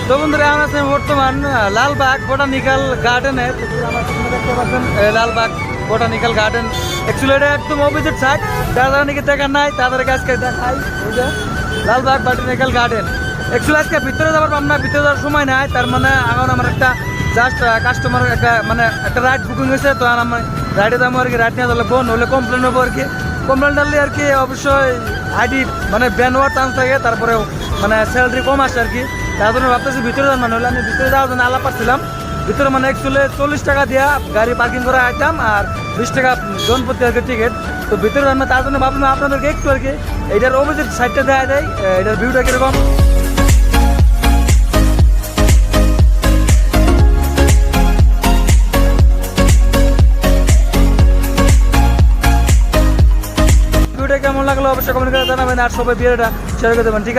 তো বন্ধুরা আমরা আছি বর্তমান লালবাগ বোটানিক্যাল গার্ডেনে। আমার সামনে দেখতে পাচ্ছেন লালবাগ বোটানিক্যাল গার্ডেন। অ্যাকচুয়ালি এটা একদম অপোজিট সাইড, যারা নাকি দেখার নাই তাদেরকে আজকে দেখাই। এই যে লালবাগ বোটানিক্যাল গার্ডেন। অ্যাকচুয়ালি আজকে ভিতরে যাবার পাম না, ভিতরে যাওয়ার সময় নাই। তার মানে এখন আমার একটা জাস্ট কাস্টমার একটা রাইড বুকিং হয়েছে, তো আর আমার রাইডে যাবো আর কি। রাইড নিয়ে যাবো বোন হলে কমপ্লেন হবো আর কি। কমপ্লেন ডাললে আর কি অবশ্যই আইডি ব্যান হওয়ার চান্স থাকে, তারপরে স্যালারি কম আসে আর কি। তার জন্য ভাবতেছি ভিতরে যান, হলে আমি ভিতরে যাওয়ার জন্য আলাপ পাচ্ছিলাম। ভিতরে অ্যাকচুয়ালি 40 টাকা দেওয়া গাড়ি পার্কিং করা আইতাম, আর 20 টাকা জনপ্রতি আর কি টিকিট। তো ভিতরে যান, তার জন্য ভাবলাম আপনাদেরকে একটু আর কি এইটার অপোজিট সাইডটা দেওয়া যায়, এটার ভিউটা কীরকম। কেমন লাগলো অবশ্যই কমেন্ট করে জানাবেন, আর সবাই ভিডিওটা শেয়ার করে দেবেন, ঠিক আছে।